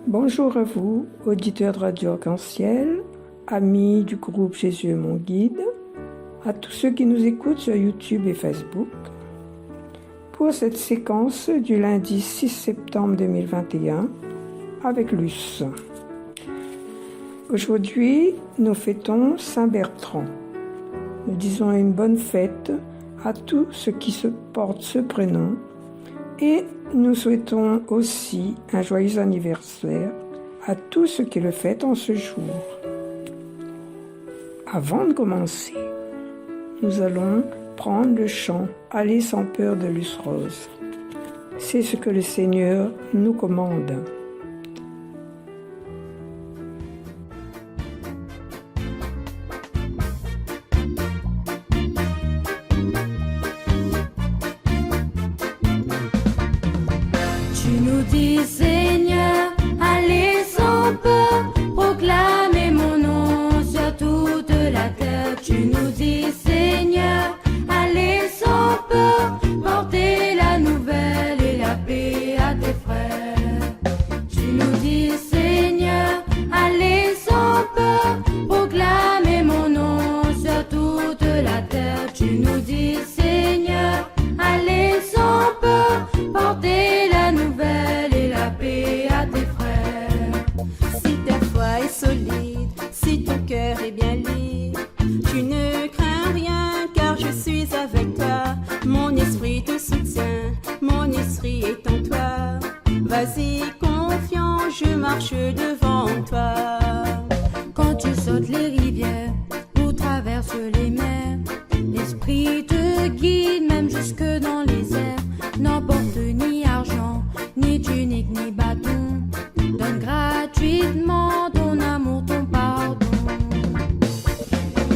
Bonjour à vous, auditeurs de Radio Arc-en-Ciel, amis du groupe Jésus est mon guide, à tous ceux qui nous écoutent sur YouTube et Facebook, pour cette séquence du lundi 6 septembre 2021 avec Luce. Aujourd'hui, nous fêtons Saint-Bertrand. Nous disons une bonne fête à tous ceux qui se portent ce prénom et nous souhaitons aussi un joyeux anniversaire à tous ceux qui le fêtent en ce jour. Avant de commencer, nous allons prendre le chant « Aller sans peur » de Luce Rose. C'est ce que le Seigneur nous commande. Tu nous dis, Seigneur, allez sans peur, proclamer mon nom sur toute la terre. Tu nous dis, Seigneur, allez sans peur, porter la nouvelle et la paix à tes frères. Tu nous dis, Seigneur, allez sans peur, proclamer mon nom sur toute la terre. Tu nous dis, Seigneur, allez sans peur, porter la nouvelle et la paix à tes frères. Si ta foi est solide, si ton cœur est bien libre, tu ne crains rien car je suis avec toi. Mon esprit te soutient, mon esprit est en toi. Vas-y confiant, je marche devant toi. Quand tu sautes les rivières ou traverses les mers, l'esprit te guide même jusque dans les airs. N'emporte ni argent, ni tunique, ni bâton. Donne gratuitement ton amour, ton pardon.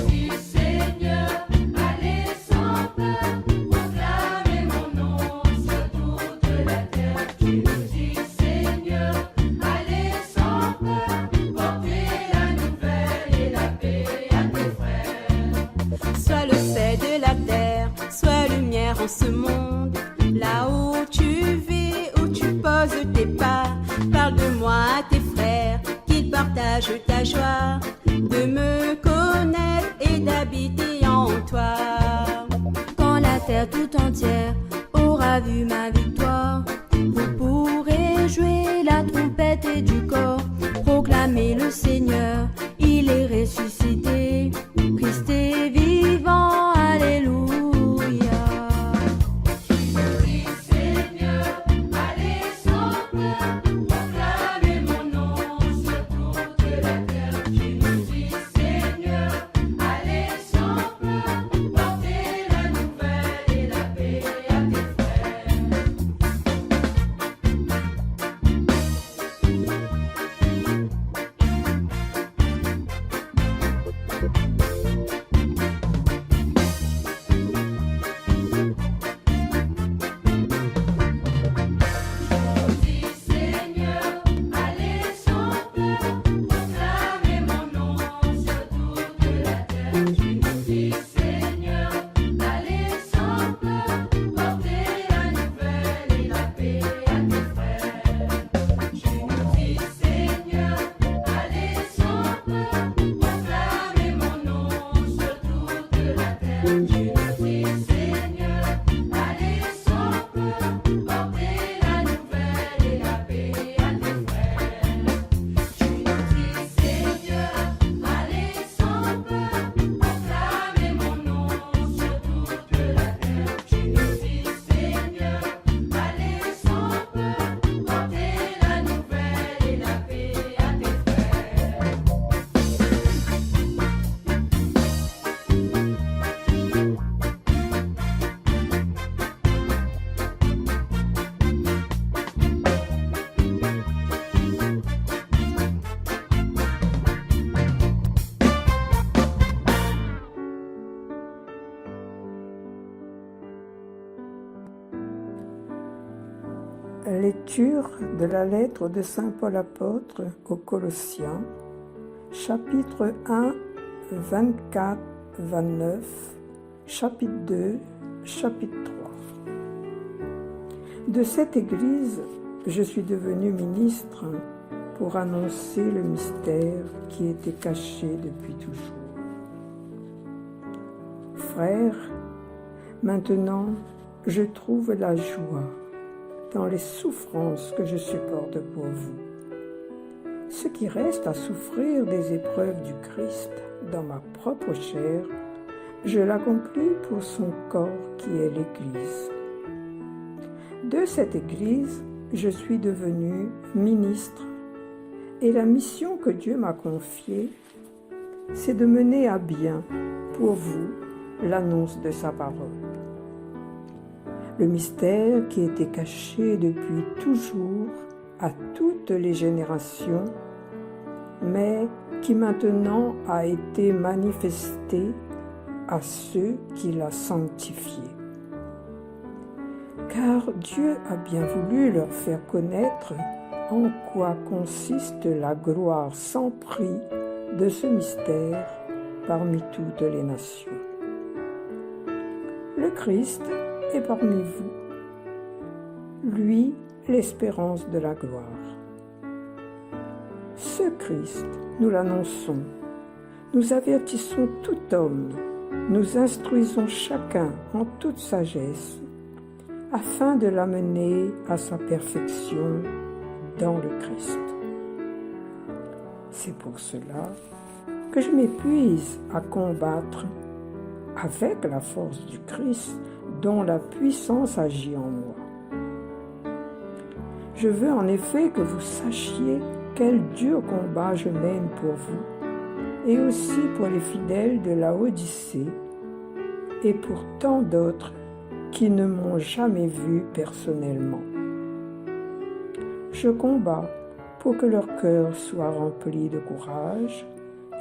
Dis Seigneur, allez sans peur, proclamer mon nom sur toute la terre. Tu nous dis Seigneur, allez sans peur, porter la nouvelle et la paix à tes frères. Sois le sel de la terre, sois lumière en ce monde. Là où tu vis, où tu poses tes pas, parle de moi à tes frères, qu'ils partagent ta joie de me connaître et d'habiter en toi. Quand la terre tout entière aura vu ma victoire, vous pourrez jouer la trompette et du corps, proclamer le Seigneur, il est ressuscité, Christ est vivant, alléluia. Lecture de la lettre de Saint Paul apôtre aux Colossiens, chapitre 1, 24-29, chapitre 2, chapitre 3. De cette Église, je suis devenu ministre pour annoncer le mystère qui était caché depuis toujours. Frères, maintenant je trouve la joie dans les souffrances que je supporte pour vous. Ce qui reste à souffrir des épreuves du Christ dans ma propre chair, je l'accomplis pour son corps qui est l'Église. De cette Église, je suis devenu ministre et la mission que Dieu m'a confiée, c'est de mener à bien pour vous l'annonce de sa parole. Le mystère qui était caché depuis toujours à toutes les générations, mais qui maintenant a été manifesté à ceux qui l'a sanctifié. Car Dieu a bien voulu leur faire connaître en quoi consiste la gloire sans prix de ce mystère parmi toutes les nations. Le Christ est parmi vous, lui l'espérance de la gloire. Ce Christ, nous l'annonçons, nous avertissons tout homme, nous instruisons chacun en toute sagesse, afin de l'amener à sa perfection dans le Christ. C'est pour cela que je m'épuise à combattre avec la force du Christ dont la puissance agit en moi. Je veux en effet que vous sachiez quel dur combat je mène pour vous et aussi pour les fidèles de la Odyssée et pour tant d'autres qui ne m'ont jamais vu personnellement. Je combats pour que leur cœur soit rempli de courage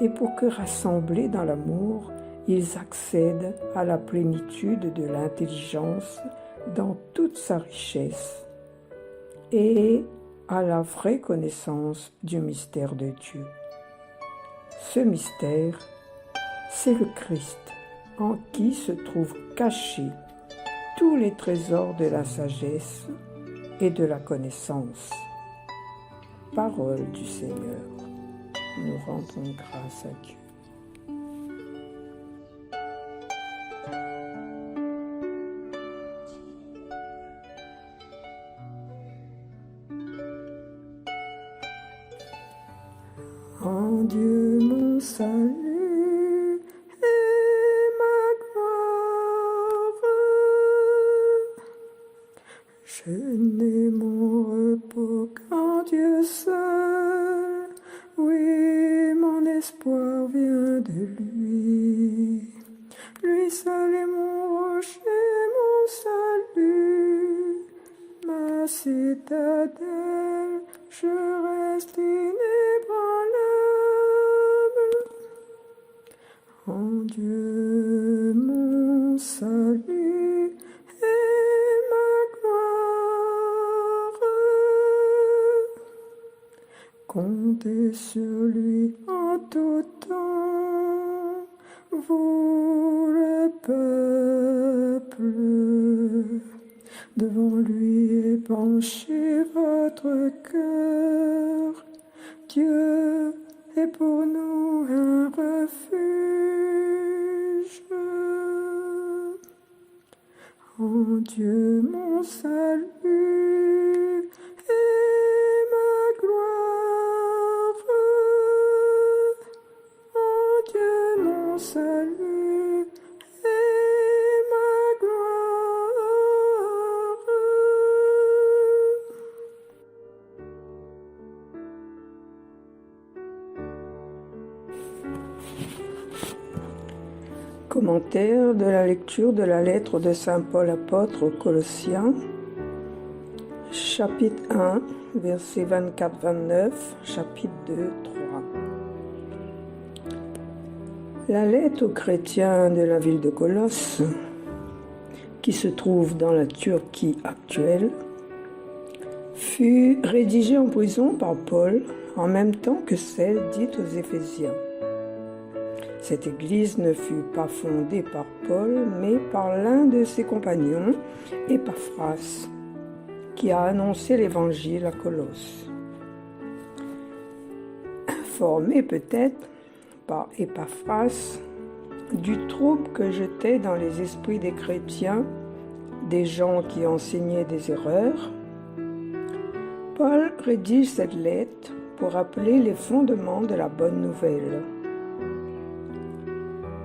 et pour que, rassemblés dans l'amour, ils accèdent à la plénitude de l'intelligence dans toute sa richesse et à la vraie connaissance du mystère de Dieu. Ce mystère, c'est le Christ, en qui se trouvent cachés tous les trésors de la sagesse et de la connaissance. Parole du Seigneur, nous rendons grâce à Dieu. En Dieu mon salut et ma gloire, je n'ai mon repos qu'en Dieu seul, oui mon espoir vient de lui. Lui seul est mon rocher, mon salut, ma citadelle, je reste inébranlable. En Dieu mon salut et ma gloire, comptez sur lui en tout temps, vous le peuple, devant lui épanchez votre cœur, Dieu est pour nous un refuge. En Dieu mon salut et ma gloire, en Dieu mon salut et ma gloire. Commentaire de la lecture de la lettre de saint Paul apôtre aux Colossiens, chapitre 1, versets 24-29, chapitre 2, 3. La lettre aux chrétiens de la ville de Colosse, qui se trouve dans la Turquie actuelle, fut rédigée en prison par Paul en même temps que celle dite aux Éphésiens. Cette église ne fut pas fondée par Paul, mais par l'un de ses compagnons, Épaphras, qui a annoncé l'évangile à Colosse. informé peut-être par Épaphras du trouble que jetait dans les esprits des chrétiens des gens qui enseignaient des erreurs, Paul rédige cette lettre pour rappeler les fondements de la bonne nouvelle.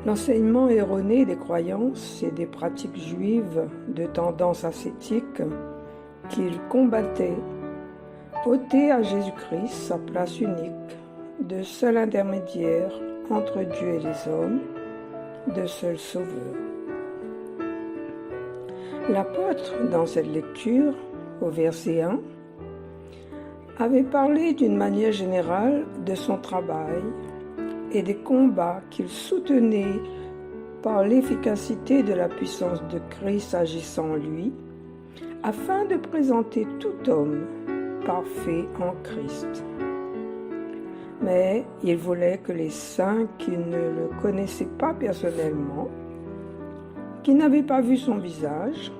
L'enseignement erroné des croyances et des pratiques juives de tendance ascétique qu'il combattait ôtait à Jésus-Christ sa place unique de seul intermédiaire entre Dieu et les hommes, de seul sauveur. L'apôtre, dans cette lecture, au verset 1, avait parlé d'une manière générale de son travail et des combats qu'il soutenait par l'efficacité de la puissance de Christ agissant en lui, afin de présenter tout homme parfait en Christ. Mais il voulait que les saints qui ne le connaissaient pas personnellement, qui n'avaient pas vu son visage,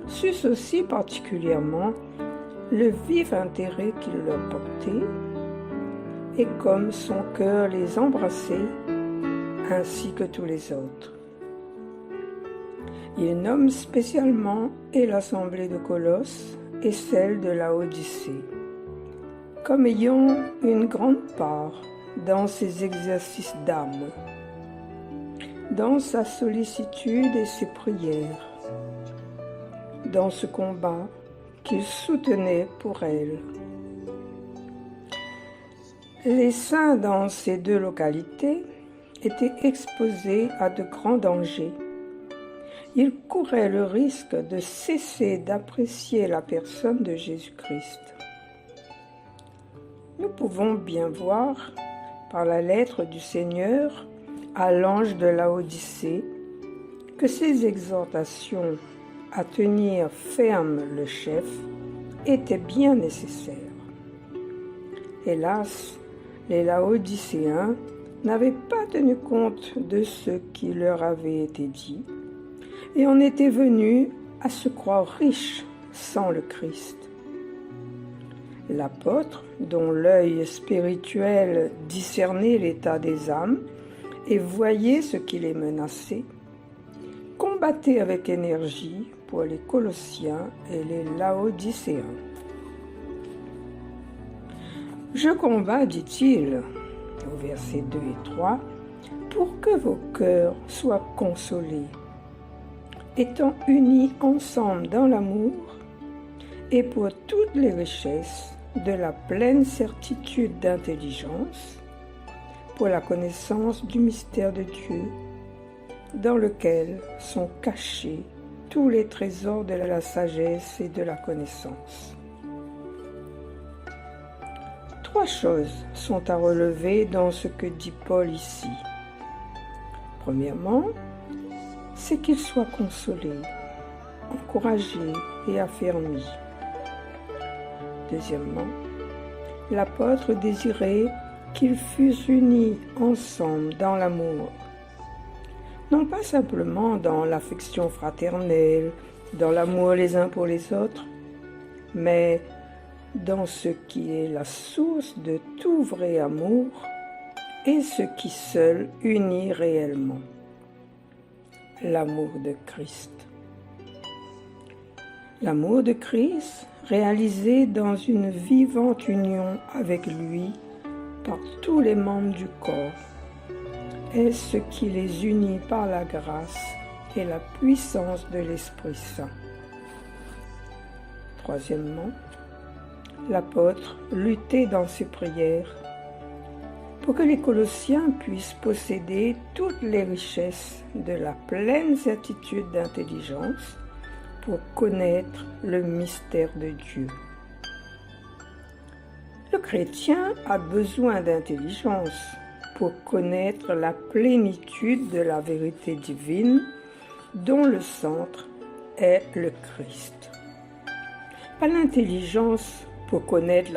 sussent aussi particulièrement le vif intérêt qu'il leur portait et comme son cœur les embrassait, ainsi que tous les autres. Il nomme spécialement et l'assemblée de Colosse et celle de Laodicée, comme ayant une grande part dans ses exercices d'âme, dans sa sollicitude et ses prières, dans ce combat qu'il soutenait pour elle. Les saints dans ces deux localités étaient exposés à de grands dangers. Ils couraient le risque de cesser d'apprécier la personne de Jésus-Christ. Nous pouvons bien voir, par la lettre du Seigneur à l'ange de Laodicée, que ces exhortations à tenir ferme le chef étaient bien nécessaires. Hélas, les Laodicéens n'avaient pas tenu compte de ce qui leur avait été dit et en étaient venus à se croire riches sans le Christ. L'apôtre, dont l'œil spirituel discernait l'état des âmes et voyait ce qui les menaçait, combattait avec énergie pour les Colossiens et les Laodicéens. « Je combats, dit-il, au verset 2 et 3, pour que vos cœurs soient consolés, étant unis ensemble dans l'amour, et pour toutes les richesses de la pleine certitude d'intelligence, pour la connaissance du mystère de Dieu, dans lequel sont cachés tous les trésors de la sagesse et de la connaissance. » Trois choses sont à relever dans ce que dit Paul ici. Premièrement, c'est qu'il soit consolé, encouragé et affermi. Deuxièmement, l'apôtre désirait qu'ils fussent unis ensemble dans l'amour, non pas simplement dans l'affection fraternelle, dans l'amour les uns pour les autres, mais dans ce qui est la source de tout vrai amour et ce qui seul unit réellement, l'amour de Christ. L'amour de Christ, réalisé dans une vivante union avec lui par tous les membres du corps, est ce qui les unit par la grâce et la puissance de l'Esprit Saint. Troisièmement, l'apôtre luttait dans ses prières pour que les Colossiens puissent posséder toutes les richesses de la pleine certitude d'intelligence pour connaître le mystère de Dieu. Le chrétien a besoin d'intelligence pour connaître la plénitude de la vérité divine dont le centre est le Christ. Pas l'intelligence pour connaître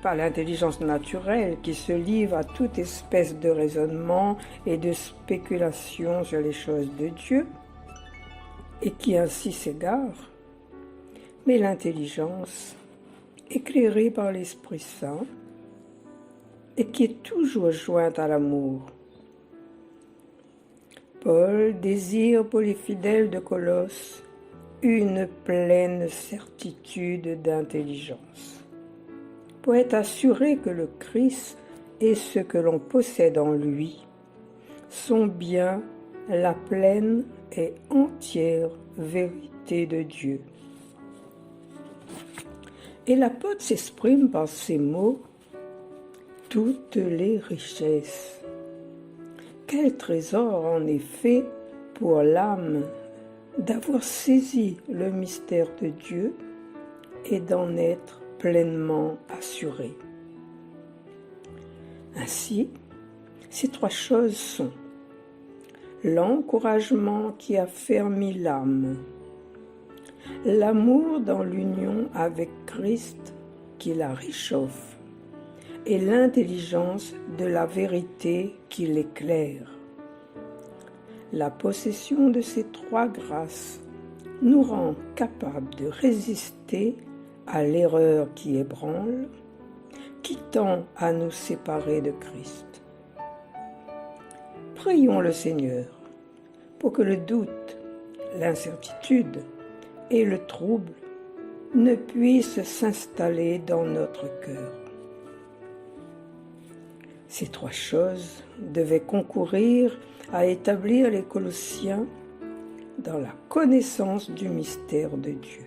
pas l'intelligence naturelle qui se livre à toute espèce de raisonnement et de spéculation sur les choses de Dieu et qui ainsi s'égare, mais l'intelligence éclairée par l'Esprit Saint et qui est toujours jointe à l'amour. Paul désire pour les fidèles de Colosse une pleine certitude d'intelligence, pour être assuré que le Christ et ce que l'on possède en lui sont bien la pleine et entière vérité de Dieu. Et l'apôtre s'exprime par ces mots: toutes les richesses. Quel trésor en effet pour l'âme d'avoir saisi le mystère de Dieu et d'en être pleinement assuré. Ainsi, ces trois choses sont l'encouragement qui affermit l'âme, l'amour dans l'union avec Christ qui la réchauffe, et l'intelligence de la vérité qui l'éclaire. La possession de ces trois grâces nous rend capables de résister à l'erreur qui ébranle, qui tend à nous séparer de Christ. Prions le Seigneur pour que le doute, l'incertitude et le trouble ne puissent s'installer dans notre cœur. Ces trois choses devaient concourir à établir les Colossiens dans la connaissance du mystère de Dieu.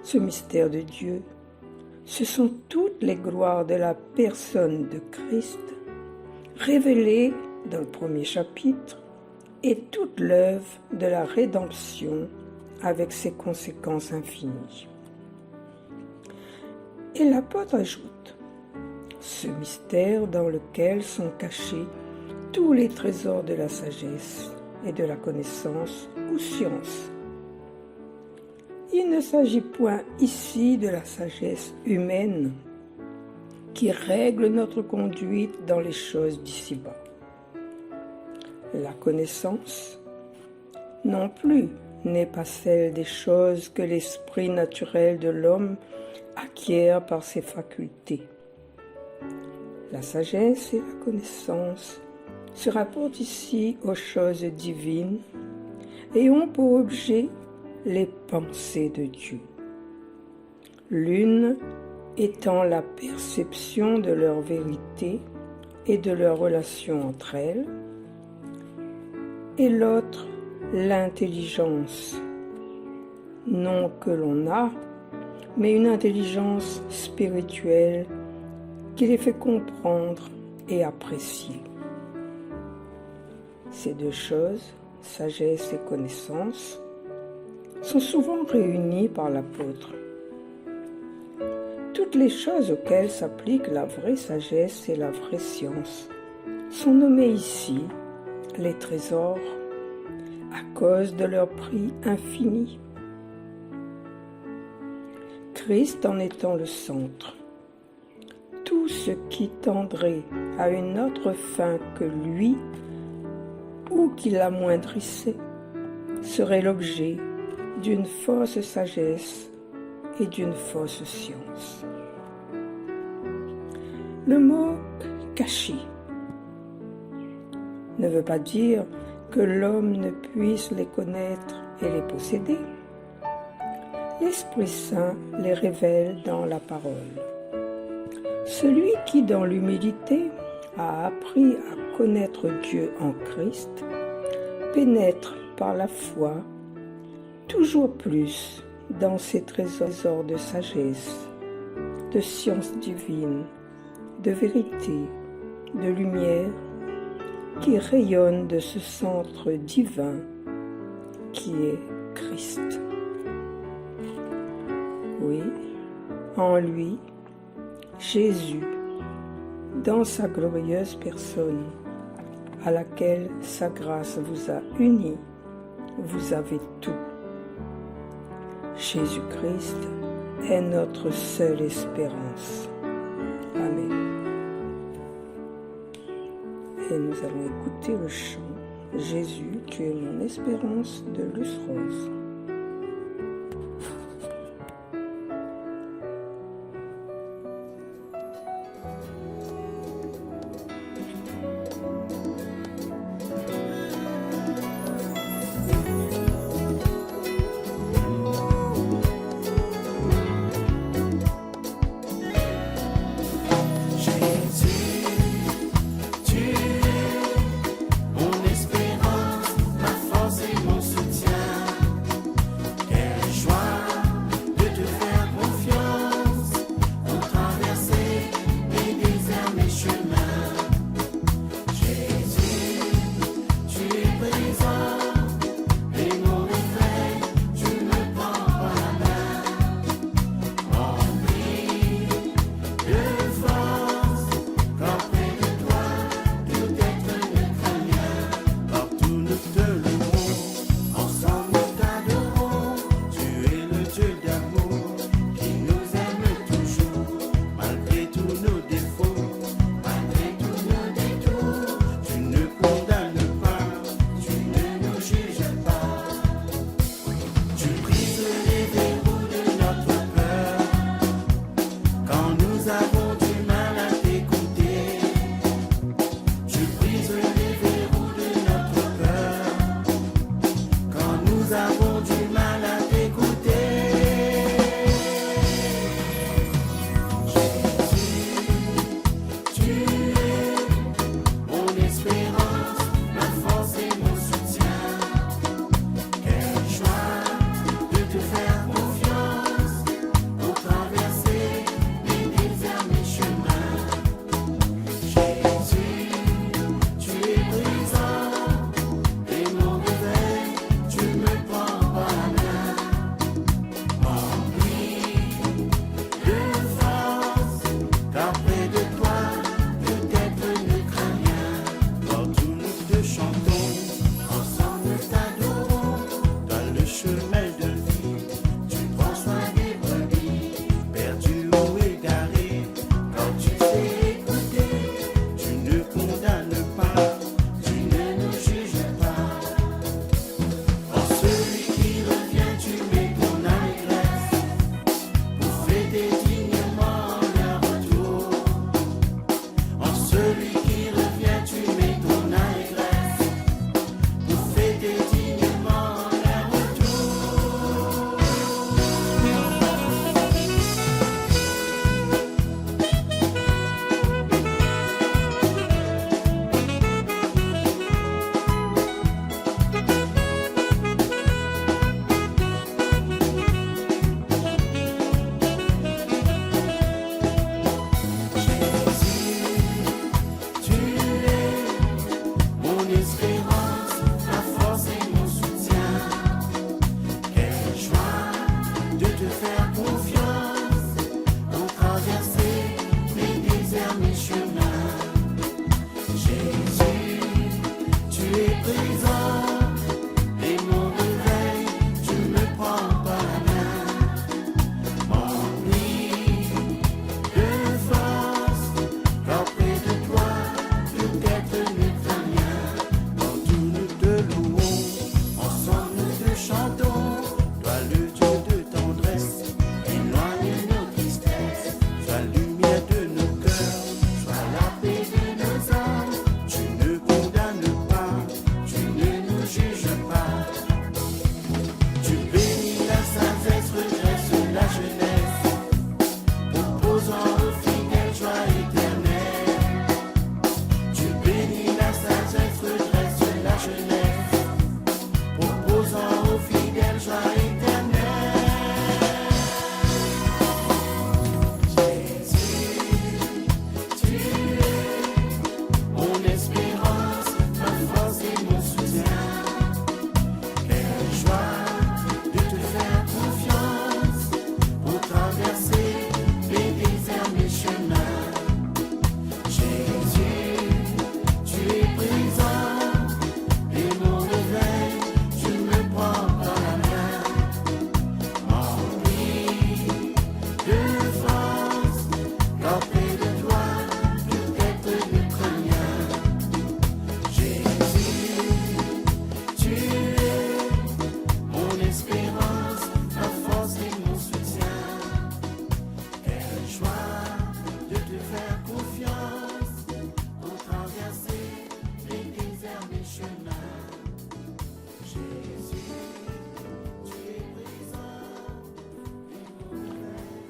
Ce mystère de Dieu, ce sont toutes les gloires de la personne de Christ révélées dans le premier chapitre et toute l'œuvre de la rédemption avec ses conséquences infinies. Et l'apôtre ajoute: ce mystère dans lequel sont cachés tous les trésors de la sagesse et de la connaissance ou science. Il ne s'agit point ici de la sagesse humaine qui règle notre conduite dans les choses d'ici-bas. La connaissance non plus n'est pas celle des choses que l'esprit naturel de l'homme acquiert par ses facultés. La sagesse et la connaissance se rapportent ici aux choses divines et ont pour objet les pensées de Dieu. L'une étant la perception de leur vérité et de leur relation entre elles, et l'autre l'intelligence, non que l'on a, mais une intelligence spirituelle qui les fait comprendre et apprécier. Ces deux choses, sagesse et connaissance, sont souvent réunies par l'apôtre. Toutes les choses auxquelles s'applique la vraie sagesse et la vraie science sont nommées ici les trésors à cause de leur prix infini. Christ en étant le centre, tout ce qui tendrait à une autre fin que lui ou qui l'amoindrissait serait l'objet d'une fausse sagesse et d'une fausse science. Le mot « caché » ne veut pas dire que l'homme ne puisse les connaître et les posséder. L'Esprit Saint les révèle dans la parole. Celui qui, dans l'humilité, a appris à connaître Dieu en Christ, pénètre par la foi toujours plus dans ces trésors de sagesse, de science divine, de vérité, de lumière, qui rayonnent de ce centre divin qui est Christ. Oui, en lui, Jésus, dans sa glorieuse personne, à laquelle sa grâce vous a unis, vous avez tout. Jésus-Christ est notre seule espérance. Amen. Et nous allons écouter le chant « Jésus, tu es mon espérance » de Luce Rose.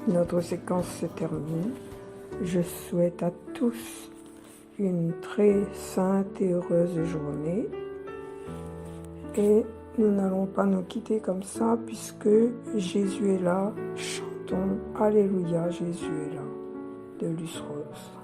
notre séquence se termine. Je souhaite à tous une très sainte et heureuse journée. Et nous n'allons pas nous quitter comme ça puisque Jésus est là. Chantons Alléluia, Jésus est là, de Luce Rose.